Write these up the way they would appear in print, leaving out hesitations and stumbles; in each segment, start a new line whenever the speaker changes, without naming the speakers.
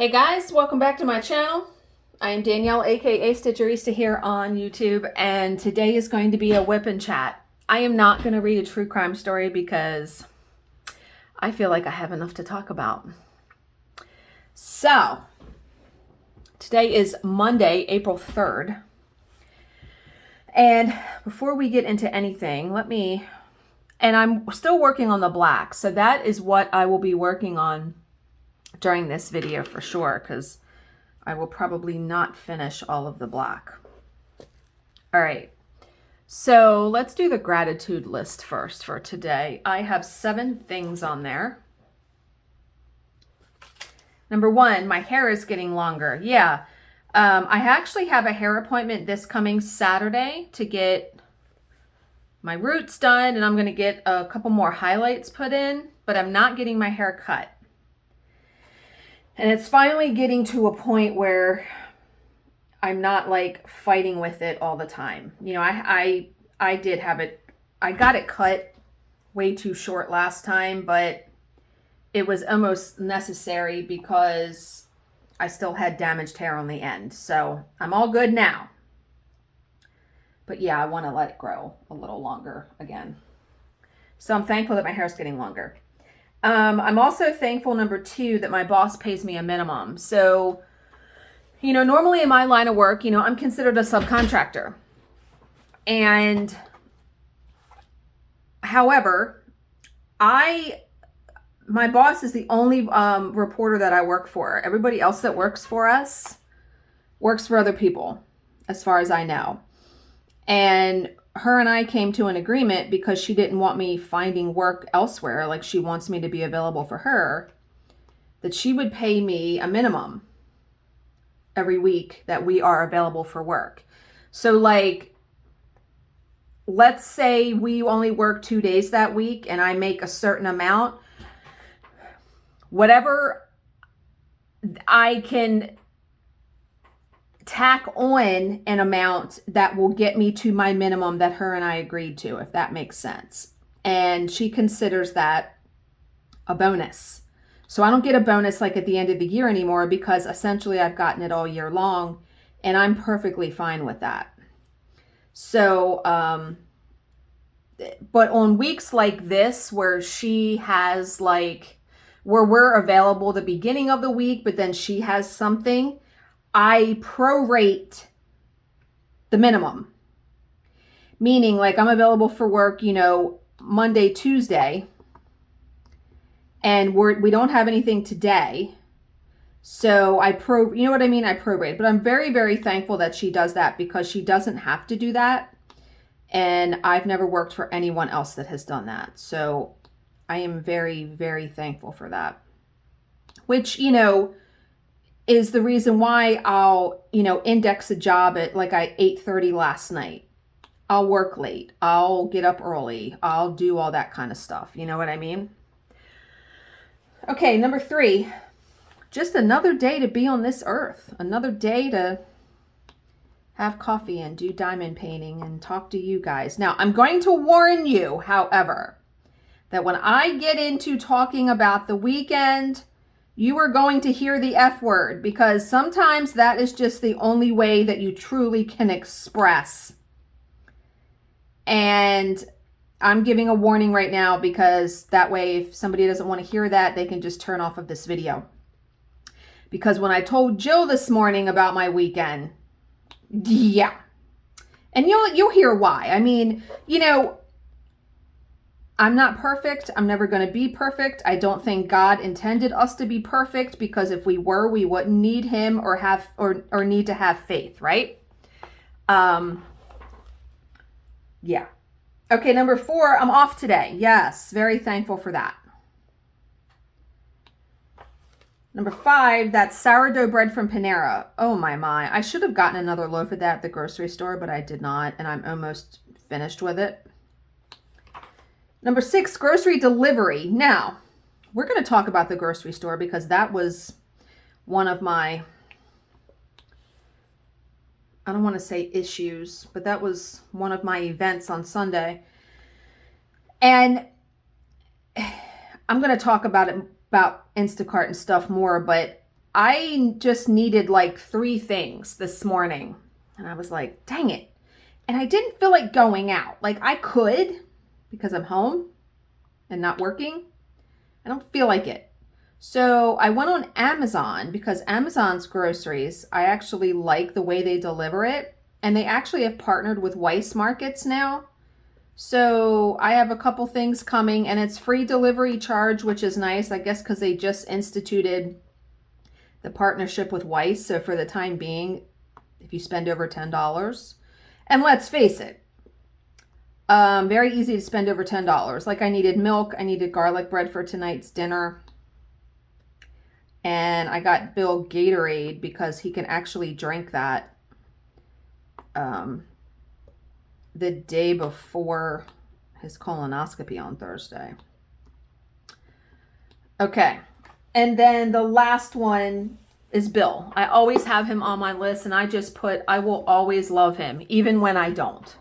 Hey guys, welcome back to my channel. I am Danielle, aka Stitcherista here on YouTube, and today is going to be a whip and chat. I am not going to read a true crime story because I feel like I have enough to talk about. So, today is Monday, April 3rd. And before we get into anything, and I'm still working on the black, so that is what I will be working on during this video for sure, because I will probably not finish all of the black. All right, so let's do the gratitude list first for today. I have 7 things on there. Number 1, my hair is getting longer. Yeah, I actually have a hair appointment this coming Saturday to get my roots done, and I'm going to get a couple more highlights put in, but I'm not getting my hair cut. And it's finally getting to a point where I'm not like fighting with it all the time. You know, I did have it, I got it cut way too short last time, but it was almost necessary because I still had damaged hair on the end. So I'm all good now. But yeah, I want to let it grow a little longer again. So I'm thankful that my hair is getting longer. I'm also thankful, number 2, that my boss pays me a minimum. So, you know, normally in my line of work, you know, I'm considered a subcontractor. And however, my boss is the only reporter that I work for. Everybody else that works for us works for other people, as far as I know. And her and I came to an agreement because she didn't want me finding work elsewhere, like she wants me to be available for her, that she would pay me a minimum every week that we are available for work. So like, let's say we only work 2 days that week and I make a certain amount, whatever I can tack on an amount that will get me to my minimum that her and I agreed to, if that makes sense. And she considers that a bonus. So I don't get a bonus like at the end of the year anymore because essentially I've gotten it all year long and I'm perfectly fine with that. So, but on weeks like this where she has like, where we're available the beginning of the week, but then she has something, I prorate the minimum. Meaning like I'm available for work, you know, Monday, Tuesday, and we don't have anything today. So you know what I mean? I prorate, but I'm very, very thankful that she does that because she doesn't have to do that. And I've never worked for anyone else that has done that. So I am very, very thankful for that, which, you know, is the reason why I'll, you know, index a job at like 8:30 last night. I'll work late. I'll get up early. I'll do all that kind of stuff. You know what I mean? Okay, number 3, just another day to be on this earth. Another day to have coffee and do diamond painting and talk to you guys. Now, I'm going to warn you, however, that when I get into talking about the weekend, you are going to hear the F word because sometimes that is just the only way that you truly can express. And I'm giving a warning right now because that way if somebody doesn't want to hear that, they can just turn off of this video. Because when I told Jill this morning about my weekend, yeah. And you'll hear why. I mean, you know, I'm not perfect. I'm never going to be perfect. I don't think God intended us to be perfect because if we were, we wouldn't need him or need to have faith, right? Yeah. Okay, number 4, I'm off today. Yes, very thankful for that. Number 5, that's sourdough bread from Panera. Oh my. I should have gotten another loaf of that at the grocery store, but I did not, and I'm almost finished with it. Number 6, grocery delivery. Now, we're going to talk about the grocery store because that was one of my, I don't want to say issues, but that was one of my events on Sunday. And I'm going to talk about Instacart and stuff more, but I just needed like 3 things this morning. And I was like, dang it. And I didn't feel like going out. Like I could because I'm home and not working. I don't feel like it. So I went on Amazon because Amazon's groceries, I actually like the way they deliver it. And they actually have partnered with Weiss Markets now. So I have a couple things coming and it's free delivery charge, which is nice, I guess, because they just instituted the partnership with Weiss. So for the time being, if you spend over $10, and let's face it, very easy to spend over $10. Like I needed milk, I needed garlic bread for tonight's dinner. And I got Bill Gatorade because he can actually drink that the day before his colonoscopy on Thursday. Okay. And then the last one is Bill. I always have him on my list and I just put, I will always love him, even when I don't.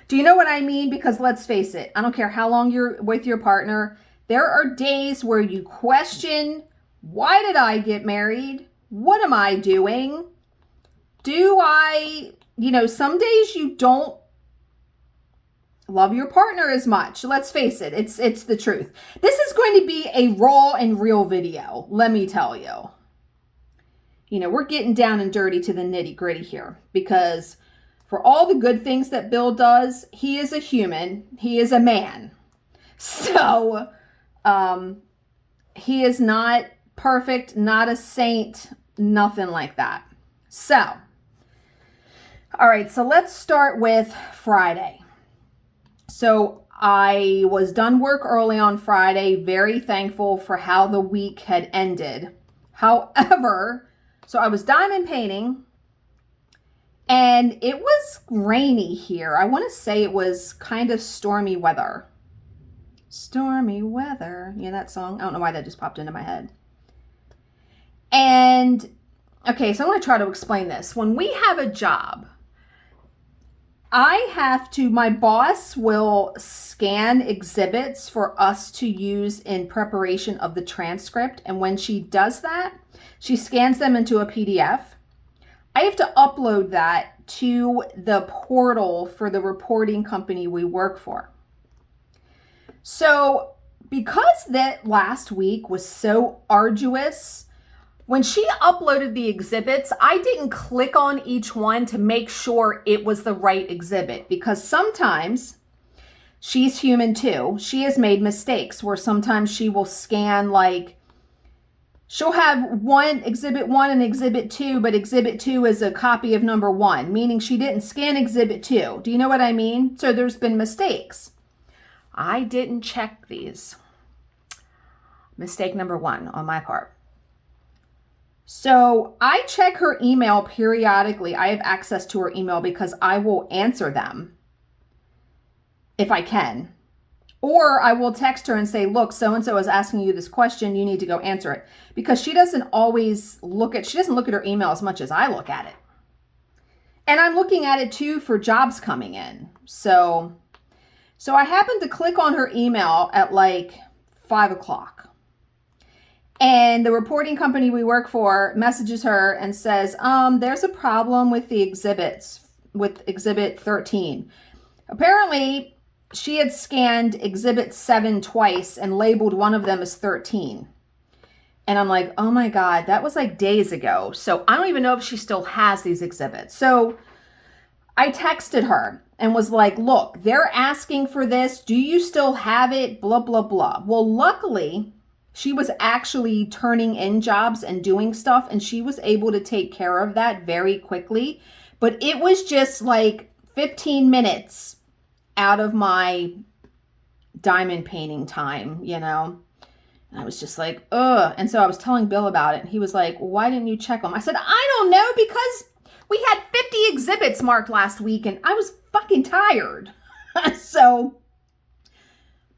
Do you know what I mean? Because let's face it, I don't care how long you're with your partner. There are days where you question, why did I get married? What am I doing? Do I, some days you don't love your partner as much. Let's face it, it's the truth. This is going to be a raw and real video, let me tell you. We're getting down and dirty to the nitty gritty here because for all the good things that Bill does, he is a human. He is a man. So he is not perfect, not a saint, nothing like that. So, all right, so let's start with Friday. So I was done work early on Friday, very thankful for how the week had ended. However, so I was diamond painting and it was rainy here. I want to say it was kind of stormy weather. Stormy weather. Yeah, that song. I don't know why that just popped into my head. And okay, so I'm going to try to explain this. When we have a job, my boss will scan exhibits for us to use in preparation of the transcript. And when she does that, she scans them into a PDF. I have to upload that to the portal for the reporting company we work for. So because that last week was so arduous, when she uploaded the exhibits, I didn't click on each one to make sure it was the right exhibit because sometimes she's human too. She has made mistakes where sometimes she will scan she'll have exhibit 1 and exhibit 2, but exhibit 2 is a copy of number 1, meaning she didn't scan exhibit 2. Do you know what I mean? So there's been mistakes. I didn't check these. Mistake number 1 on my part. So I check her email periodically. I have access to her email because I will answer them if I can. Or I will text her and say, look, so-and-so is asking you this question. You need to go answer it. Because she doesn't always she doesn't look at her email as much as I look at it. And I'm looking at it too for jobs coming in. So I happened to click on her email at 5 o'clock. And the reporting company we work for messages her and says, there's a problem with the exhibits, with exhibit 13. Apparently, she had scanned exhibit 7 twice and labeled one of them as 13. And I'm like, oh my God, that was days ago. So I don't even know if she still has these exhibits. So I texted her and was like, look, they're asking for this. Do you still have it? Blah, blah, blah. Well, luckily, she was actually turning in jobs and doing stuff, and she was able to take care of that very quickly. But it was just 15 minutes out of my diamond painting time, And I was just like, ugh. And so I was telling Bill about it, and he was like, why didn't you check them? I said, I don't know, because we had 50 exhibits marked last week, and I was fucking tired.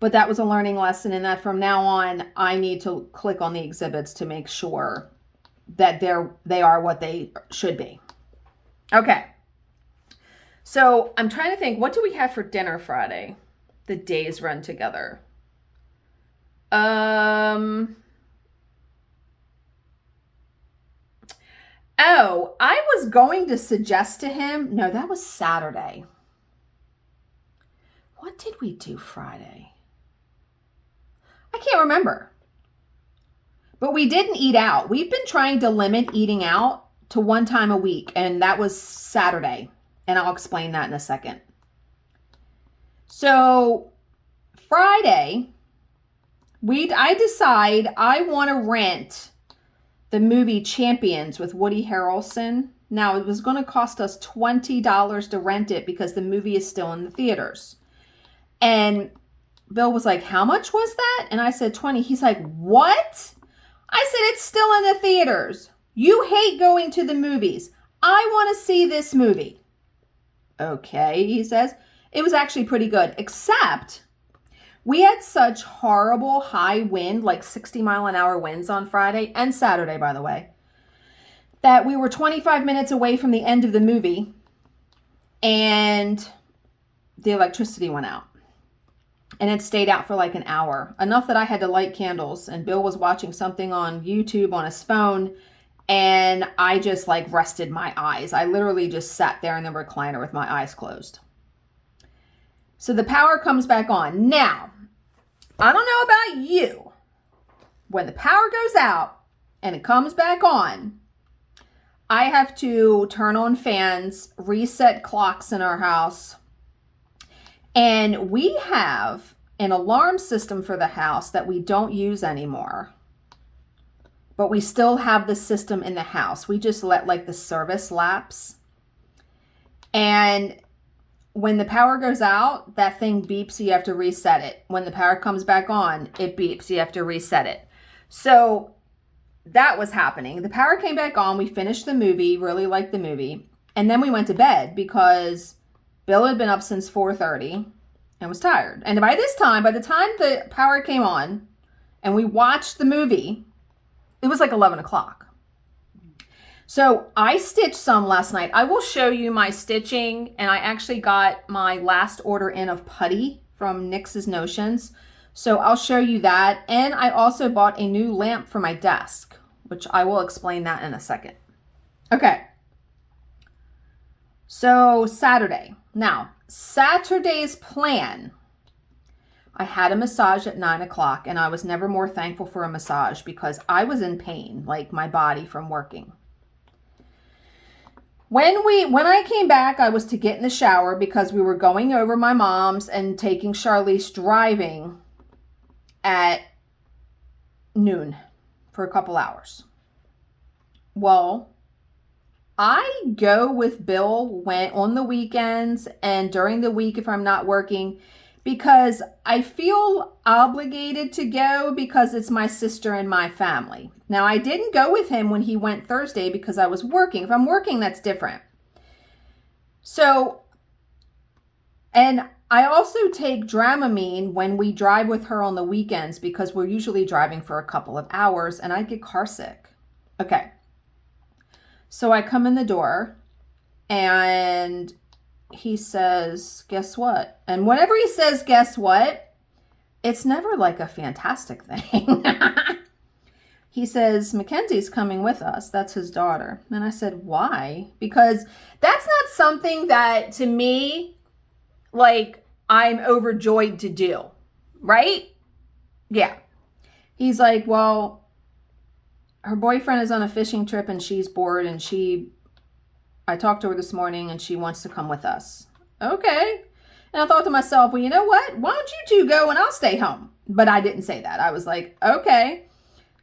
But that was a learning lesson in that from now on, I need to click on the exhibits to make sure that they are what they should be. Okay. So I'm trying to think, what do we have for dinner Friday? The days run together. So I was going to suggest to him, no, that was Saturday. What did we do Friday? I can't remember. But we didn't eat out. We've been trying to limit eating out to one time a week, and that was Saturday. And I'll explain that in a second. So Friday, I decide I want to rent the movie Champions with Woody Harrelson. Now, it was going to cost us $20 to rent it because the movie is still in the theaters. And Bill was like, how much was that? And I said, 20. He's like, what? I said, it's still in the theaters. You hate going to the movies. I want to see this movie. Okay, he says. It was actually pretty good, except we had such horrible high wind, like 60-mile-an-hour winds on Friday and Saturday, by the way, that we were 25 minutes away from the end of the movie and the electricity went out. And it stayed out for like an hour, enough that I had to light candles, and Bill was watching something on YouTube on his phone, and I just like rested my eyes. I literally just sat there in the recliner with my eyes closed. So the power comes back on. Now, I don't know about you. When the power goes out and it comes back on, I have to turn on fans, reset clocks in our house. And we have an alarm system for the house that we don't use anymore. But we still have the system in the house. We just let like the service lapse. And when the power goes out, that thing beeps, you have to reset it. When the power comes back on, it beeps, you have to reset it. So that was happening. The power came back on, we finished the movie, really liked the movie. And then we went to bed because Bill had been up since 4:30 and was tired. And by the time the power came on and we watched the movie, it was like 11 o'clock. So I stitched some last night. I will show you my stitching, and I actually got my last order in of putty from Nix's Notions. So I'll show you that. And I also bought a new lamp for my desk, which I will explain that in a second. Okay. So Saturday. Now, Saturday's plan. I had a massage at 9 o'clock, and I was never more thankful for a massage because I was in pain, like my body from working. When I came back, I was to get in the shower because we were going over my mom's and taking Charlize driving at noon for a couple hours. Well, I go with Bill on the weekends and during the week if I'm not working because I feel obligated to go because it's my sister and my family. Now, I didn't go with him when he went Thursday because I was working. If I'm working, that's different. So, and I also take Dramamine when we drive with her on the weekends because we're usually driving for a couple of hours and I get car sick. Okay. So I come in the door and he says, guess what? And whenever he says, guess what? It's never like a fantastic thing. He says, Mackenzie's coming with us. That's his daughter. And I said, why? Because that's not something that to me, like I'm overjoyed to do, right? Yeah. He's like, well, her boyfriend is on a fishing trip and she's bored and I talked to her this morning and she wants to come with us. Okay. And I thought to myself, well, you know what? Why don't you two go and I'll stay home? But I didn't say that. I was like, okay.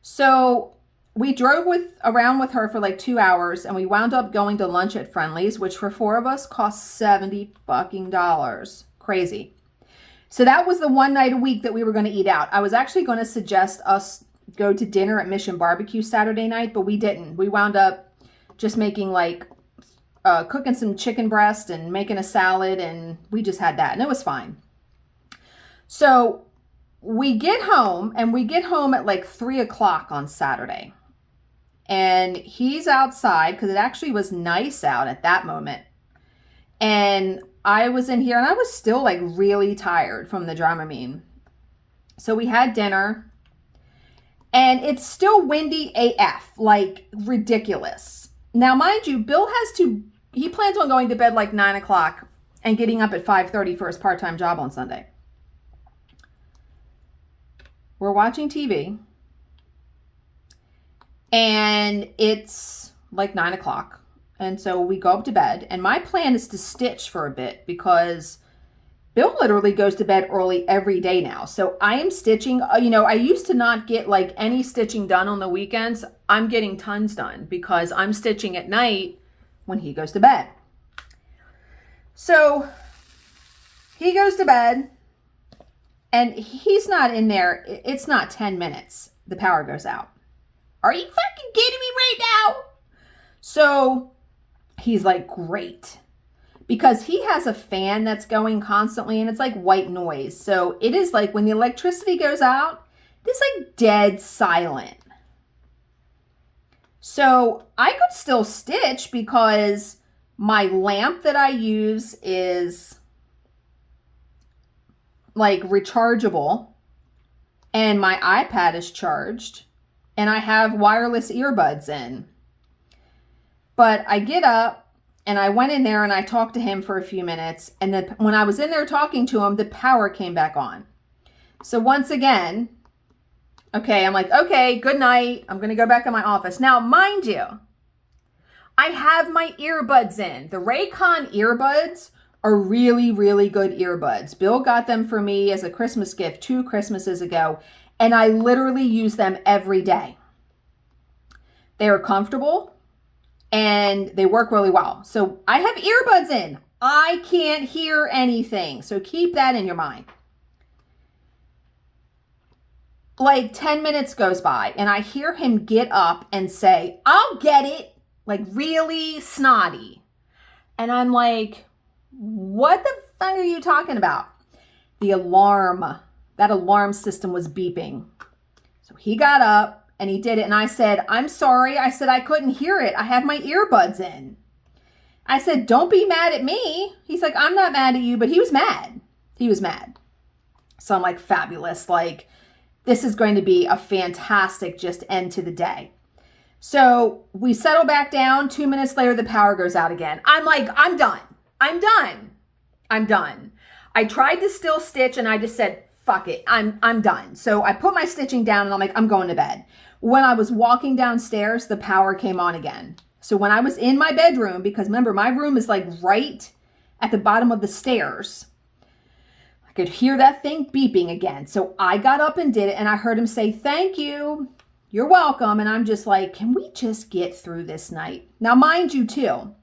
So we drove around with her for like 2 hours and we wound up going to lunch at Friendly's, which for 4 of us cost $70 fucking dollars. Crazy. So that was the one night a week that we were going to eat out. I was actually going to suggest us go to dinner at Mission Barbecue Saturday night, but we didn't. We wound up just making like cooking some chicken breast and making a salad, and we just had that, and it was fine. So we get home at like 3 o'clock on Saturday, and he's outside because it actually was nice out at that moment. And I was in here and I was still like really tired from the Dramamine. So we had dinner and it's still windy AF, like ridiculous. Now, mind you, Bill he plans on going to bed like 9 o'clock and getting up at 5:30 for his part-time job on Sunday. We're watching TV and it's like 9 o'clock. And so we go up to bed, and my plan is to stitch for a bit because Bill literally goes to bed early every day now. So I am stitching. I used to not get like any stitching done on the weekends. I'm getting tons done because I'm stitching at night when he goes to bed. So he goes to bed and he's not in there. It's not 10 minutes. The power goes out. Are you fucking kidding me right now? So he's like, great. Because he has a fan that's going constantly and it's like white noise. So it is like when the electricity goes out, it's like dead silent. So I could still stitch because my lamp that I use is like rechargeable and my iPad is charged and I have wireless earbuds in. But I get up and I went in there and I talked to him for a few minutes. And then when I was in there talking to him, the power came back on. So once again, okay, I'm like, okay, good night. I'm going to go back in my office. Now, mind you, I have my earbuds in. The Raycon earbuds are really, really good earbuds. Bill got them for me as a Christmas gift 2 Christmases ago. And I literally use them every day. They are comfortable. And they work really well. So I have earbuds in. I can't hear anything. So keep that in your mind. Like 10 minutes goes by and I hear him get up and say, I'll get it. Like really snotty. And I'm like, what the fuck are you talking about? The alarm, that alarm system was beeping. So he got up. And he did it. And I said, I'm sorry. I said, I couldn't hear it. I have my earbuds in. I said, don't be mad at me. He's like, I'm not mad at you. But he was mad. He was mad. So I'm like, fabulous. Like, this is going to be a fantastic just end to the day. So we settle back down. 2 minutes later, the power goes out again. I'm like, I'm done. I'm done. I'm done. I tried to still stitch and I just said, fuck it. I'm done. So I put my stitching down and I'm like, I'm going to bed. When I was walking downstairs, the power came on again. So when I was in my bedroom, because remember, my room is like right at the bottom of the stairs, I could hear that thing beeping again. So I got up and did it and I heard him say, thank you. You're welcome. And I'm just like, can we just get through this night? Now, mind you too,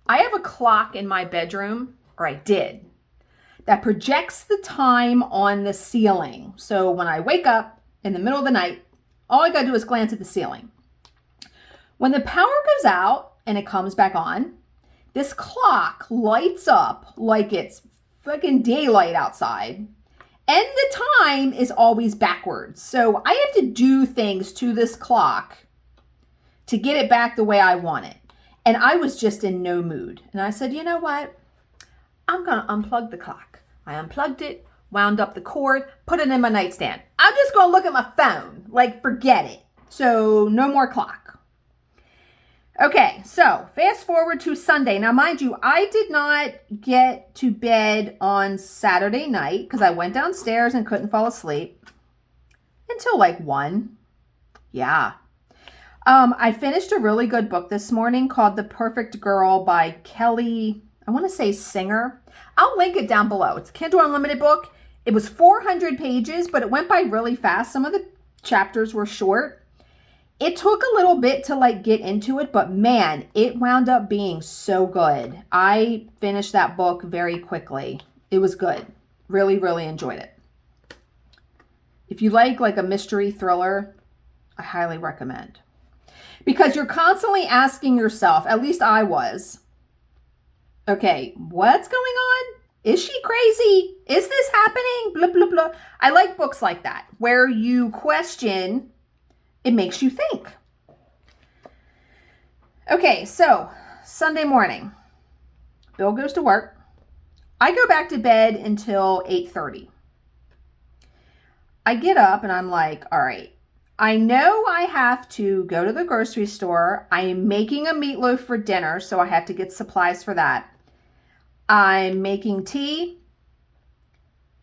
I have a clock in my bedroom, or I did, that projects the time on the ceiling. So when I wake up in the middle of the night, all I gotta do is glance at the ceiling. When the power goes out and it comes back on, this clock lights up like it's fucking daylight outside. And the time is always backwards. So I have to do things to this clock to get it back the way I want it. And I was just in no mood. And I said, you know what? I'm gonna unplug the clock. I unplugged it, wound up the cord, put it in my nightstand. I'm just going to look at my phone. Like, forget it. So, no more clock. Okay, so fast forward to Sunday. Now, mind you, I did not get to bed on Saturday night because I went downstairs and couldn't fall asleep until like 1. Yeah. I finished a really good book this morning called The Perfect Girl by Kelly, I want to say Singer. I'll link it down below. It's a Kindle Unlimited book. It was 400 pages, but it went by really fast. Some of the chapters were short. It took a little bit to like get into it, but man, it wound up being so good. I finished that book very quickly. It was good. Really, really enjoyed it. If you like a mystery thriller, I highly recommend. Because you're constantly asking yourself, at least I was, okay, what's going on? Is she crazy? Is this happening? Blah, blah, blah. I like books like that, where you question, it makes you think. Okay, so Sunday morning, Bill goes to work. I go back to bed until 8:30. I get up and I'm like, all right, I know I have to go to the grocery store. I am making a meatloaf for dinner, so I have to get supplies for that. I'm making tea,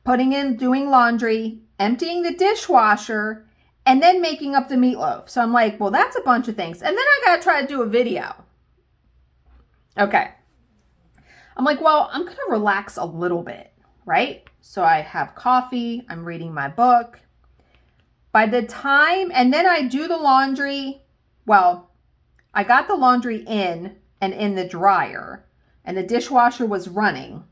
doing laundry, emptying the dishwasher, and then making up the meatloaf. So I'm like, well, that's a bunch of things. And then I got to try to do a video. Okay. I'm like, well, I'm going to relax a little bit, right? So I have coffee. I'm reading my book. By the time, and then I do the laundry. Well, I got the laundry in and in the dryer, and the dishwasher was running.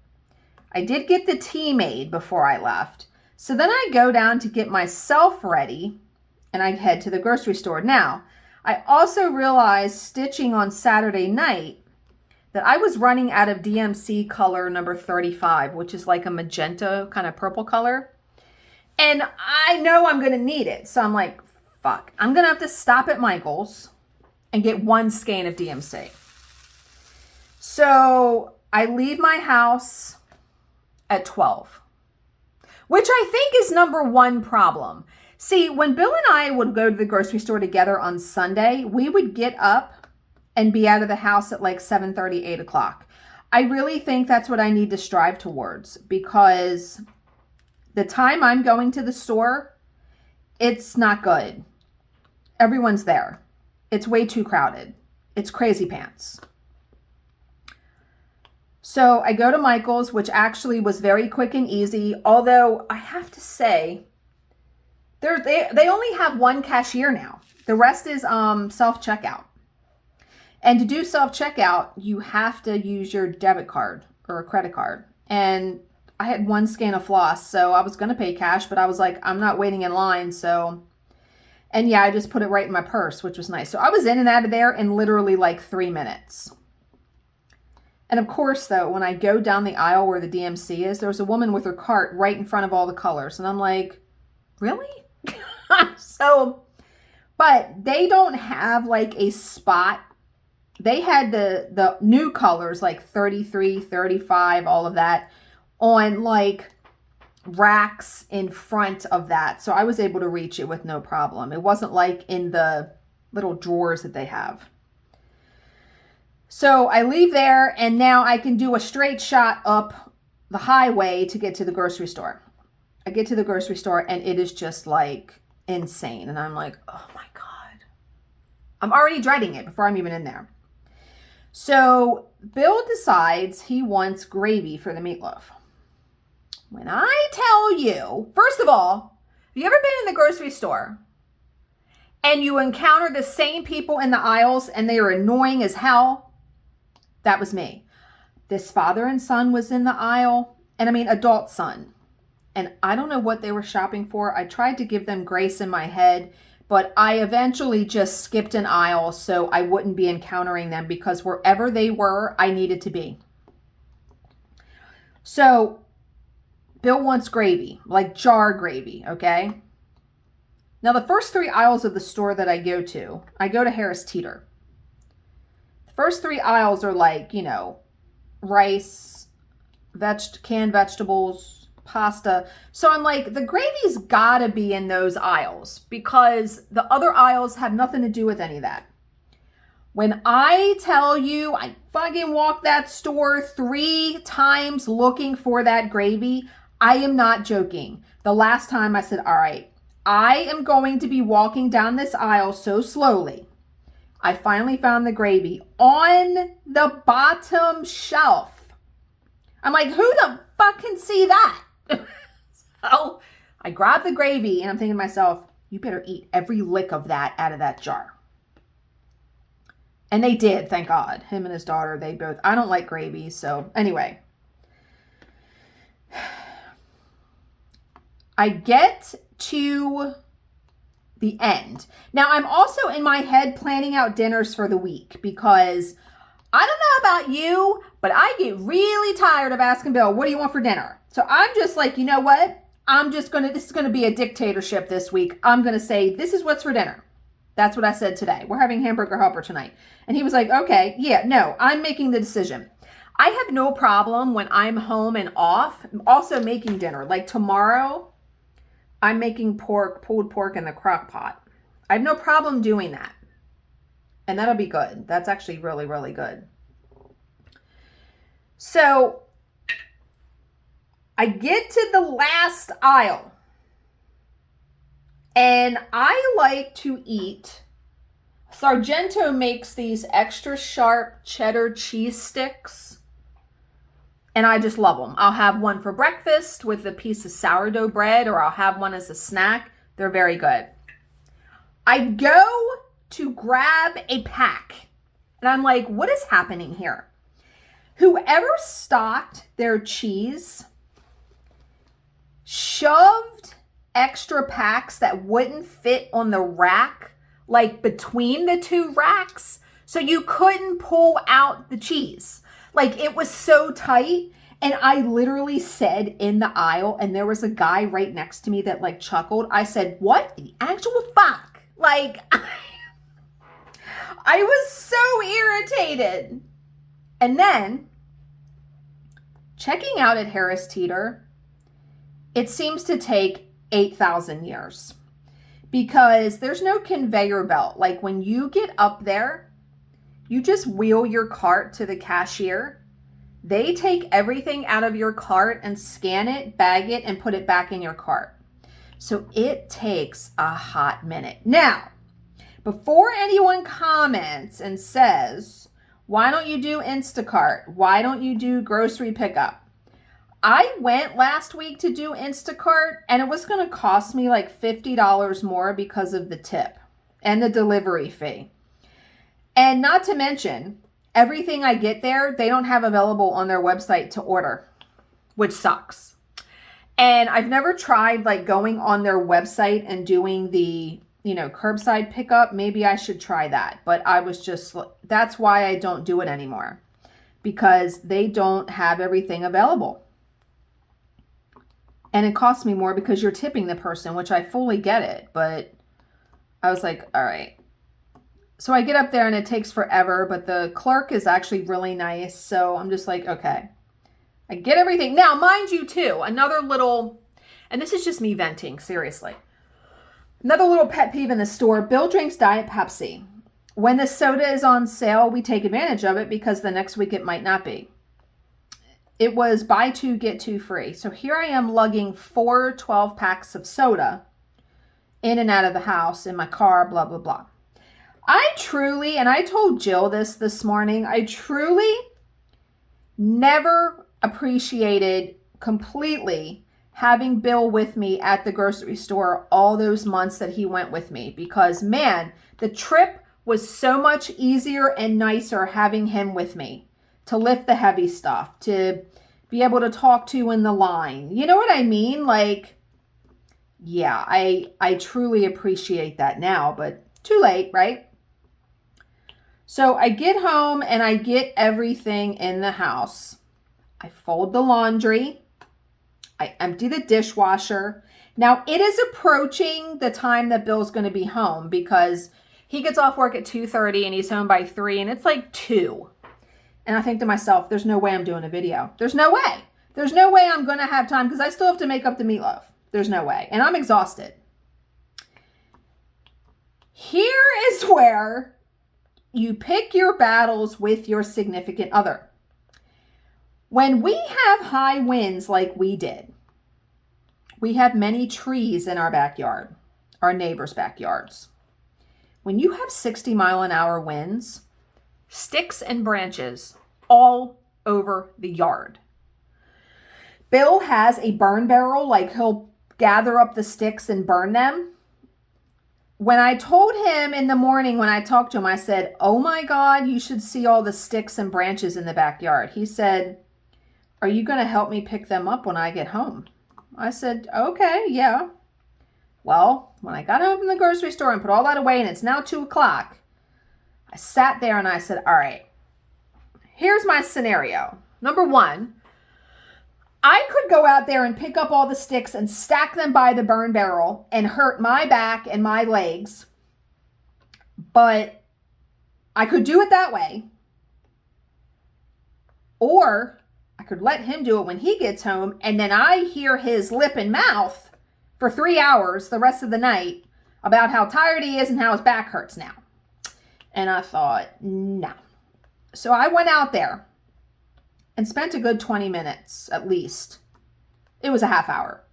I did get the tea made before I left. So then I go down to get myself ready, and I head to the grocery store. Now, I also realized stitching on Saturday night that I was running out of DMC color number 35, which is like a magenta kind of purple color. And I know I'm going to need it. So I'm like, fuck, I'm going to have to stop at Michael's and get one skein of DMC. So I leave my house at 12, which I think is number one problem. See, when Bill and I would go to the grocery store together on Sunday, we would get up and be out of the house at like 7:30, 8 o'clock. I really think that's what I need to strive towards, because the time I'm going to the store, it's not good. Everyone's there. It's way too crowded. It's crazy pants. So I go to Michael's, which actually was very quick and easy. Although I have to say, they only have one cashier now. The rest is self-checkout. And to do self-checkout, you have to use your debit card or a credit card. And I had one skein of floss, so I was going to pay cash, but I was like, I'm not waiting in line. So, and yeah, I just put it right in my purse, which was nice. So I was in and out of there in literally like 3 minutes. And of course, though, when I go down the aisle where the DMC is, there's a woman with her cart right in front of all the colors. And I'm like, really? So, but they don't have like a spot. They had the new colors like 33, 35, all of that on like racks in front of that. So I was able to reach it with no problem. It wasn't like in the little drawers that they have. So I leave there, and now I can do a straight shot up the highway to get to the grocery store. I get to the grocery store and it is just like insane. And I'm like, oh my God. I'm already dreading it before I'm even in there. So Bill decides he wants gravy for the meatloaf. When I tell you, first of all, have you ever been in the grocery store and you encounter the same people in the aisles and they are annoying as hell? That was me. This father and son was in the aisle, and I mean adult son. And I don't know what they were shopping for. I tried to give them grace in my head, but I eventually just skipped an aisle so I wouldn't be encountering them, because wherever they were, I needed to be. So Bill wants gravy, like jar gravy, okay? Now, the first 3 aisles of the store that I go to Harris Teeter. The first 3 aisles are like, you know, rice, canned vegetables, pasta. So I'm like, the gravy's gotta be in those aisles, because the other aisles have nothing to do with any of that. When I tell you I fucking walked that store 3 times looking for that gravy, I am not joking. The last time I said, all right, I am going to be walking down this aisle so slowly. I finally found the gravy on the bottom shelf. I'm like, who the fuck can see that? So I grabbed the gravy and I'm thinking to myself, you better eat every lick of that out of that jar. And they did, thank God. Him and his daughter, they both, I don't like gravy. So anyway, I get to the end. Now I'm also in my head planning out dinners for the week, because I don't know about you, but I get really tired of asking Bill, what do you want for dinner? So I'm just like, you know what? This is going to be a dictatorship this week. I'm going to say, this is what's for dinner. That's what I said today. We're having hamburger helper tonight. And he was like, okay, yeah, no, I'm making the decision. I have no problem when I'm home and off, also making dinner. Like tomorrow, I'm making pulled pork in the crock pot. I have no problem doing that. And that'll be good. That's actually really, really good. So I get to the last aisle, and I like to eat. Sargento makes these extra sharp cheddar cheese sticks, and I just love them. I'll have one for breakfast with a piece of sourdough bread, or I'll have one as a snack. They're very good. I go to grab a pack, and I'm like, what is happening here? Whoever stocked their cheese shoved extra packs that wouldn't fit on the rack, like between the two racks, so you couldn't pull out the cheese. Like, it was so tight. And I literally said in the aisle, and there was a guy right next to me that like chuckled. I said, what the actual fuck? Like, I was so irritated. And then checking out at Harris Teeter, it seems to take 8,000 years because there's no conveyor belt. Like, when you get up there, you just wheel your cart to the cashier. They take everything out of your cart and scan it, bag it, and put it back in your cart. So it takes a hot minute. Now, before anyone comments and says, why don't you do Instacart? Why don't you do grocery pickup? I went last week to do Instacart, and it was going to cost me like $50 more because of the tip and the delivery fee. And not to mention, everything I get there, they don't have available on their website to order, which sucks. And I've never tried like going on their website and doing the, curbside pickup. Maybe I should try that. But I was just, that's why I don't do it anymore, because they don't have everything available. And it costs me more because you're tipping the person, which I fully get it. But I was like, all right. So I get up there and it takes forever, but the clerk is actually really nice. So I'm just like, okay, I get everything. Now, mind you too, another little, and this is just me venting, seriously. Another little pet peeve in the store, Bill drinks Diet Pepsi. When the soda is on sale, we take advantage of it because the next week it might not be. It was buy two, get two free. So here I am lugging 4 12 packs of soda in and out of the house in my car, blah, blah, blah. I truly, and I told Jill this morning, I truly never appreciated completely having Bill with me at the grocery store all those months that he went with me, because man, the trip was so much easier and nicer having him with me to lift the heavy stuff, to be able to talk to in the line. You know what I mean? Like, yeah, I truly appreciate that now, but too late, right? So I get home and I get everything in the house. I fold the laundry. I empty the dishwasher. Now it is approaching the time that Bill's going to be home because he gets off work at 2:30 and he's home by 3 and it's like 2. And I think to myself, there's no way I'm doing a video. There's no way. There's no way I'm going to have time because I still have to make up the meatloaf. There's no way. And I'm exhausted. Here is where you pick your battles with your significant other. When we have high winds like we did, we have many trees in our backyard, our neighbors' backyards. When you have 60-mile-an-hour winds, sticks and branches all over the yard. Bill has a burn barrel, like he'll gather up the sticks and burn them. When I told him in the morning when I talked to him, I said, oh my God, you should see all the sticks and branches in the backyard. He said, are you going to help me pick them up when I get home? I said, okay, yeah. Well, when I got home from the grocery store and put all that away and it's now 2 o'clock, I sat there and I said, all right, here's my scenario. Number 1, I could go out there and pick up all the sticks and stack them by the burn barrel and hurt my back and my legs. But I could do it that way. Or I could let him do it when he gets home and then I hear his lip and mouth for 3 hours the rest of the night about how tired he is and how his back hurts now. And I thought, no. So I went out there and spent a good 20 minutes at least. It was a half hour.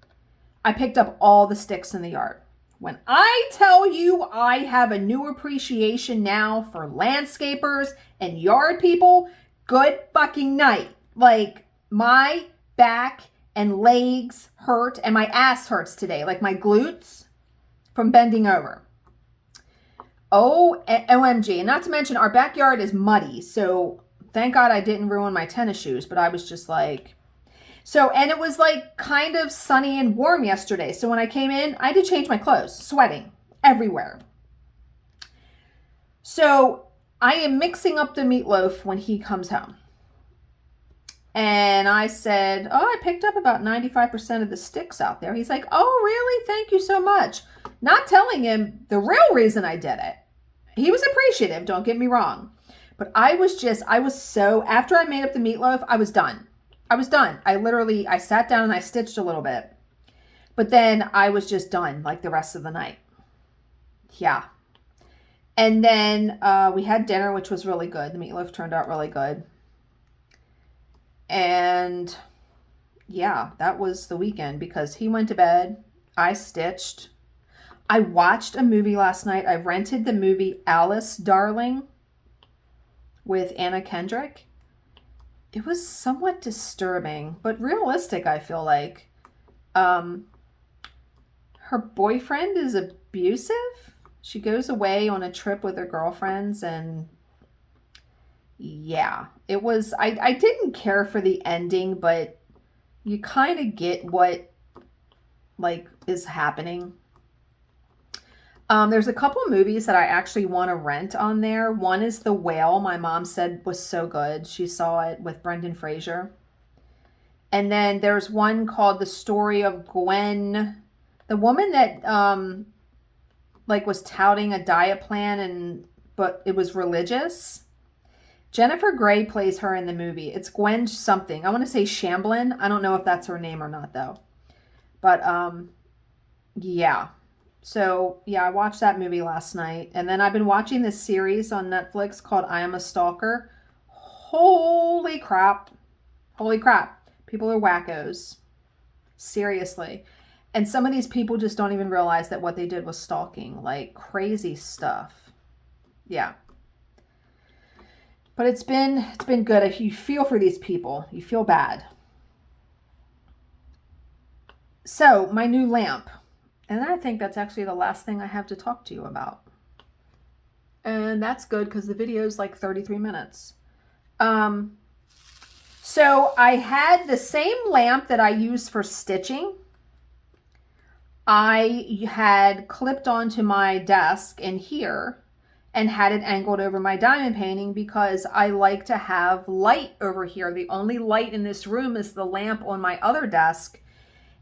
I picked up all the sticks in the yard. When I tell you I have a new appreciation now for landscapers and yard people, good fucking night. Like, my back and legs hurt and my ass hurts today, like my glutes from bending over. Oh, OMG. And not to mention our backyard is muddy. So thank God I didn't ruin my tennis shoes, but I was just like, so, and it was like kind of sunny and warm yesterday. So when I came in, I had to change my clothes, sweating everywhere. So I am mixing up the meatloaf when he comes home. And I said, oh, I picked up about 95% of the sticks out there. He's like, oh, really? Thank you so much. Not telling him the real reason I did it. He was appreciative, don't get me wrong. But I was so, after I made up the meatloaf, I was done. I sat down and I stitched a little bit. But then I was just done like the rest of the night. Yeah. And then we had dinner, which was really good. The meatloaf turned out really good. And yeah, that was the weekend because he went to bed. I stitched. I watched a movie last night. I rented the movie Alice, Darling with Anna Kendrick. It was somewhat disturbing, but realistic, I feel like. Her boyfriend is abusive. She goes away on a trip with her girlfriends and yeah, it was, I didn't care for the ending, but you kind of get what like is happening. There's a couple movies that I actually want to rent on there. One is The Whale. My mom said was so good. She saw it with Brendan Fraser. And then there's one called The Story of Gwen, the woman that like was touting a diet plan but it was religious. Jennifer Grey plays her in the movie. It's Gwen something. I want to say Chameleon. I don't know if that's her name or not though. But yeah. So yeah, I watched that movie last night. And then I've been watching this series on Netflix called I Am a Stalker. Holy crap. Holy crap. People are wackos. Seriously. And some of these people just don't even realize that what they did was stalking. Like crazy stuff. Yeah. But it's been good. You feel for these people. You feel bad. So, my new lamp. And I think that's actually the last thing I have to talk to you about. And that's good because the video is like 33 minutes. So, I had the same lamp that I use for stitching. I had clipped onto my desk in here and had it angled over my diamond painting because I like to have light over here. The only light in this room is the lamp on my other desk.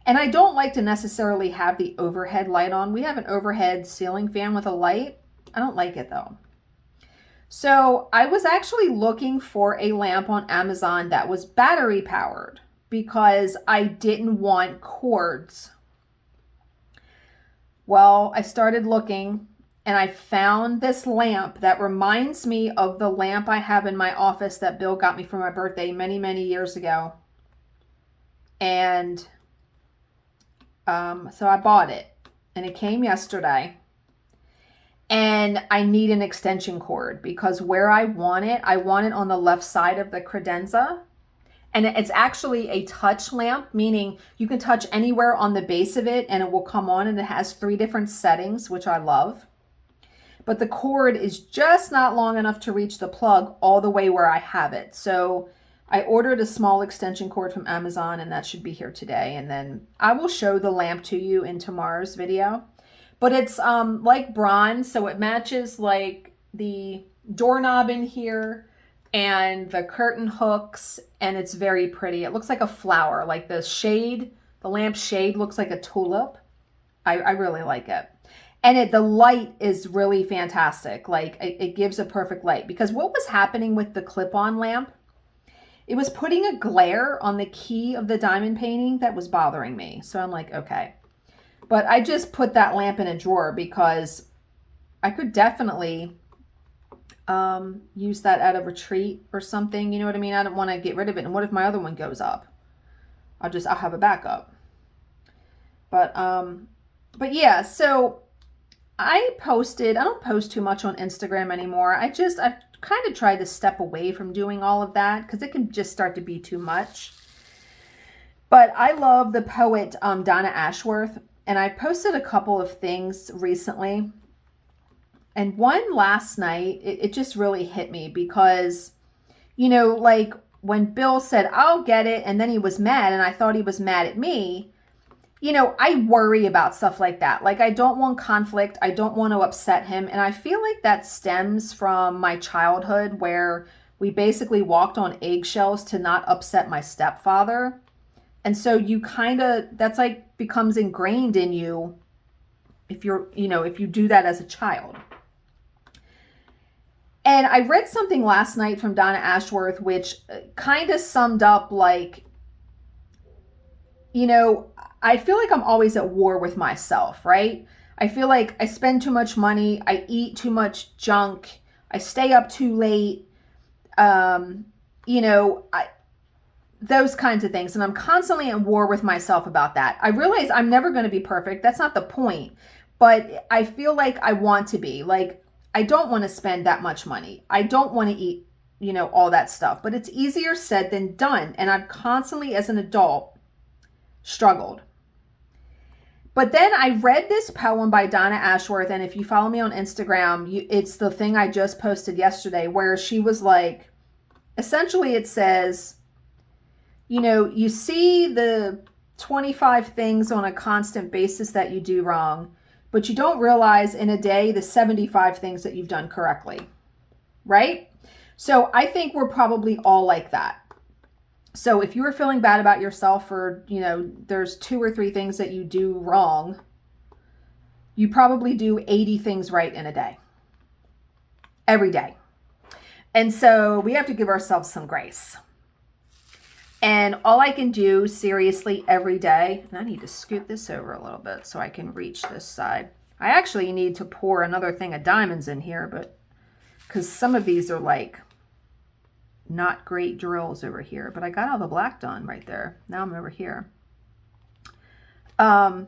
And I don't like to necessarily have the overhead light on. We have an overhead ceiling fan with a light. I don't like it though. So I was actually looking for a lamp on Amazon that was battery powered because I didn't want cords. Well, I started looking and I found this lamp that reminds me of the lamp I have in my office that Bill got me for my birthday many, many years ago. And so I bought it and it came yesterday. And I need an extension cord because where I want it on the left side of the credenza. And it's actually a touch lamp, meaning you can touch anywhere on the base of it and it will come on, and it has 3 different settings, which I love. But the cord is just not long enough to reach the plug all the way where I have it. So I ordered a small extension cord from Amazon and that should be here today. And then I will show the lamp to you in tomorrow's video. But it's like bronze, so it matches like the doorknob in here and the curtain hooks, and it's very pretty. It looks like a flower, like the shade, the lamp shade looks like a tulip. I really like it. And the light is really fantastic. Like it gives a perfect light, because what was happening with the clip-on lamp, it was putting a glare on the key of the diamond painting that was bothering me. So I'm like, okay. But I just put that lamp in a drawer because I could definitely use that at a retreat or something. You know what I mean? I don't want to get rid of it. And what if my other one goes up? I'll have a backup. But yeah, so I don't post too much on Instagram anymore. I've kind of tried to step away from doing all of that because it can just start to be too much. But I love the poet Donna Ashworth, and I posted a couple of things recently. And one last night, it just really hit me because, you know, like when Bill said, I'll get it, and then he was mad, and I thought he was mad at me. You know, I worry about stuff like that. Like, I don't want conflict. I don't want to upset him. And I feel like that stems from my childhood where we basically walked on eggshells to not upset my stepfather. And so that's like becomes ingrained in you if you do that as a child. And I read something last night from Donna Ashworth, which kind of summed up like, you know, I feel like I'm always at war with myself, right? I feel like I spend too much money. I eat too much junk. I stay up too late. Those kinds of things. And I'm constantly at war with myself about that. I realize I'm never going to be perfect. That's not the point. But I feel like I want to be. Like, I don't want to spend that much money. I don't want to eat, all that stuff. But it's easier said than done. And I've constantly, as an adult, struggled. But then I read this poem by Donna Ashworth, and if you follow me on Instagram, it's the thing I just posted yesterday, where she was like, essentially it says, you see the 25 things on a constant basis that you do wrong, but you don't realize in a day the 75 things that you've done correctly, right? So I think we're probably all like that. So if you were feeling bad about yourself or, there's 2 or 3 things that you do wrong, you probably do 80 things right in a day. Every day. And so we have to give ourselves some grace. And all I can do seriously every day, and I need to scoot this over a little bit so I can reach this side. I actually need to pour another thing of diamonds in here, but because some of these are like not great drills over here, but I got all the black done right there. Now I'm over here. I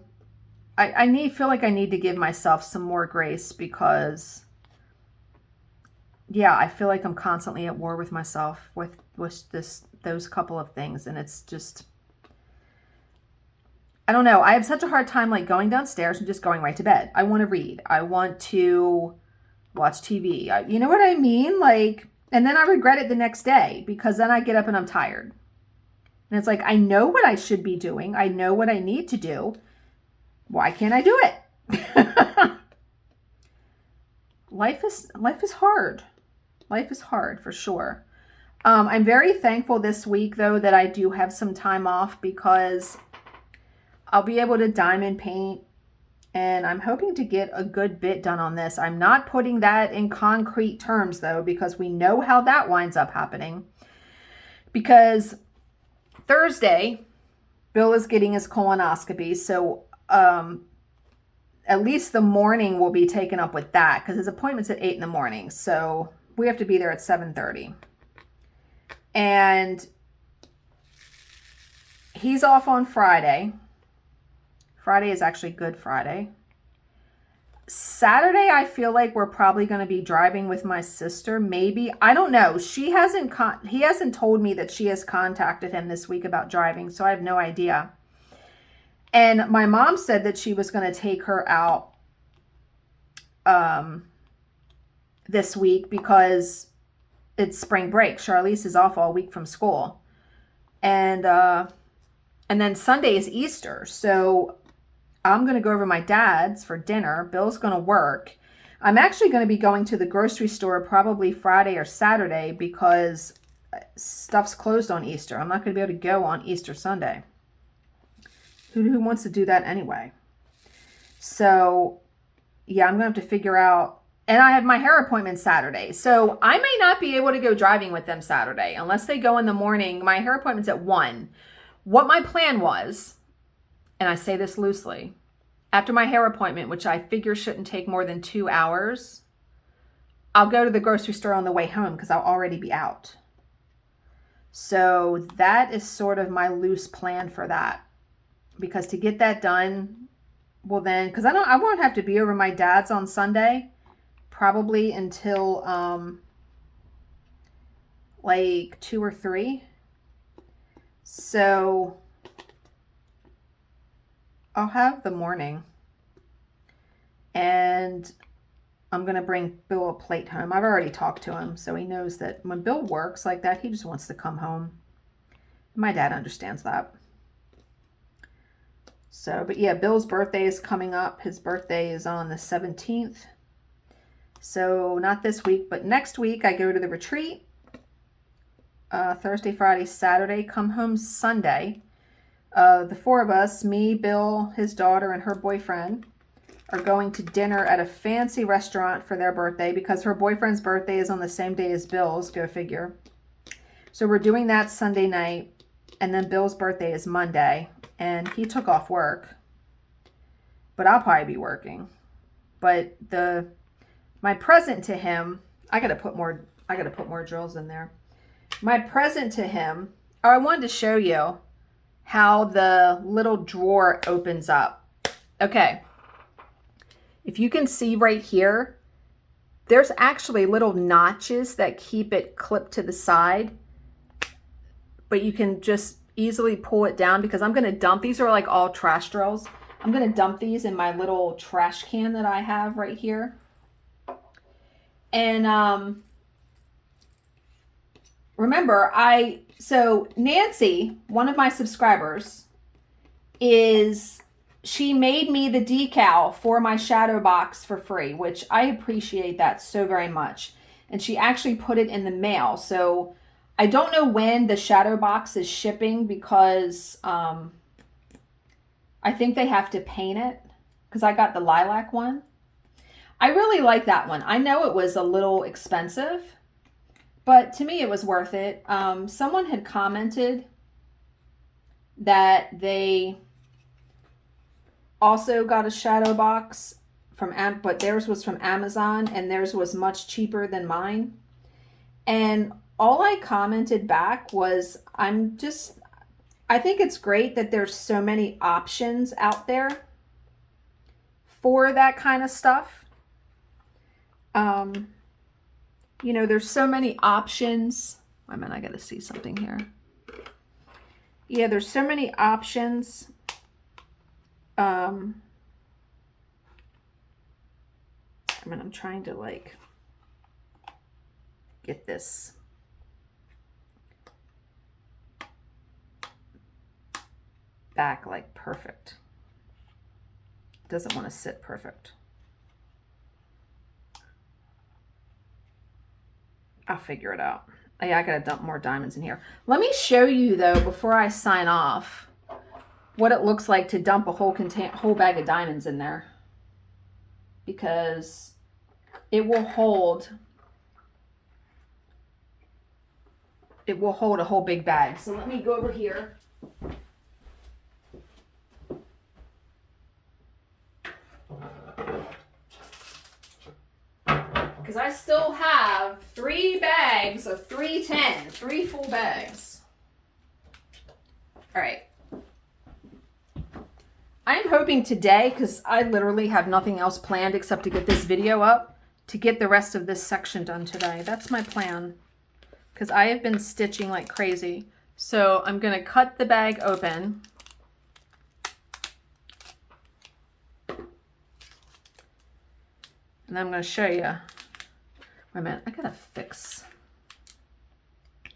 feel like I need to give myself some more grace because, yeah, I feel like I'm constantly at war with myself with those couple of things, and it's just, I don't know. I have such a hard time like going downstairs and just going right to bed. I want to read. I want to watch TV. You know what I mean? Like. And then I regret it the next day because then I get up and I'm tired. And it's like, I know what I should be doing. I know what I need to do. Why can't I do it? Life is hard. Life is hard for sure. I'm very thankful this week though that I do have some time off because I'll be able to diamond paint. And I'm hoping to get a good bit done on this. I'm not putting that in concrete terms, though, because we know how that winds up happening. Because Thursday, Bill is getting his colonoscopy. So at least the morning will be taken up with that because his appointment's at 8 in the morning. So we have to be there at 7:30. And he's off on Friday. Friday is actually Good Friday. Saturday, I feel like we're probably going to be driving with my sister. Maybe. I don't know. He hasn't told me that she has contacted him this week about driving, so I have no idea. And my mom said that she was going to take her out this week because it's spring break. Charlize is off all week from school. And then Sunday is Easter. So I'm going to go over to my dad's for dinner. Bill's going to work. I'm actually going to be going to the grocery store probably Friday or Saturday because stuff's closed on Easter. I'm not going to be able to go on Easter Sunday. Who wants to do that anyway? So, yeah, I'm going to have to figure out. And I have my hair appointment Saturday. So I may not be able to go driving with them Saturday unless they go in the morning. My hair appointment's at 1. What my plan was, and I say this loosely, after my hair appointment, which I figure shouldn't take more than 2 hours, I'll go to the grocery store on the way home because I'll already be out. So that is sort of my loose plan for that. Because to get that done, well then, because I won't have to be over my dad's on Sunday, probably until like 2 or 3. So I'll have the morning, and I'm going to bring Bill a plate home. I've already talked to him, so he knows that when Bill works like that, he just wants to come home. My dad understands that. So, but yeah, Bill's birthday is coming up. His birthday is on the 17th. So not this week, but next week I go to the retreat. Thursday, Friday, Saturday, come home Sunday. The 4 of us, me, Bill, his daughter, and her boyfriend, are going to dinner at a fancy restaurant for their birthday because her boyfriend's birthday is on the same day as Bill's, go figure. So we're doing that Sunday night, and then Bill's birthday is Monday, and he took off work, but I'll probably be working. But my present to him, I gotta put more drills in there. My present to him, I wanted to show you how the little drawer opens up. Okay. If you can see right here, there's actually little notches that keep it clipped to the side, but you can just easily pull it down because I'm going to dump, these are like all trash drills. I'm going to dump these in my little trash can that I have right here. And remember, so Nancy, one of my subscribers, she made me the decal for my shadow box for free, which I appreciate that so very much. And she actually put it in the mail. So I don't know when the shadow box is shipping because I think they have to paint it because I got the lilac one. I really like that one. I know it was a little expensive, but to me, it was worth it. Someone had commented that they also got a shadow box but theirs was from Amazon, and theirs was much cheaper than mine. And all I commented back was, I think it's great that there's so many options out there for that kind of stuff. You know, there's so many options. Wait a minute, I gotta see something here. Yeah, there's so many options. I'm trying to like get this back like perfect. It doesn't want to sit perfect. I'll figure it out. Yeah, I gotta dump more diamonds in here. Let me show you though, before I sign off, what it looks like to dump a whole bag of diamonds in there, because it will hold a whole big bag. So let me go over here. Because I still have 3 bags of 310, 3 full bags. All right. I'm hoping today, because I literally have nothing else planned except to get this video up, to get the rest of this section done today. That's my plan, because I have been stitching like crazy. So I'm going to cut the bag open. And I'm going to show you. Wait a minute, I gotta fix. I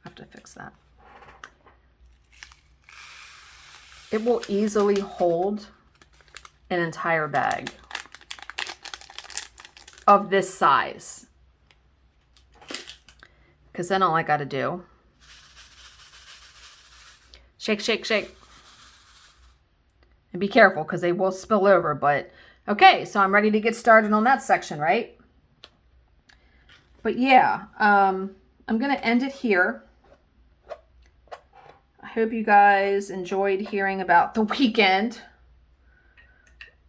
have to fix that. It will easily hold an entire bag of this size. Because then all I gotta do, shake, shake, shake. And be careful because they will spill over, but okay, so I'm ready to get started on that section, right? But yeah, I'm going to end it here. I hope you guys enjoyed hearing about the weekend.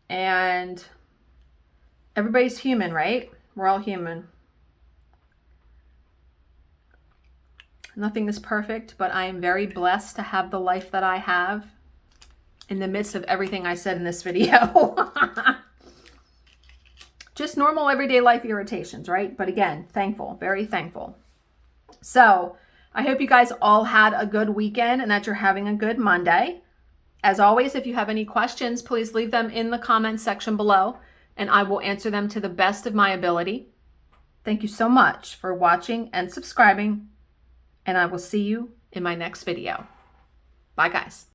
And everybody's human, right? We're all human. Nothing is perfect, but I am very blessed to have the life that I have in the midst of everything I said in this video. Just normal everyday life irritations, right? But again, thankful, very thankful. So I hope you guys all had a good weekend and that you're having a good Monday. As always, if you have any questions, please leave them in the comments section below and I will answer them to the best of my ability. Thank you so much for watching and subscribing, and I will see you in my next video. Bye, guys.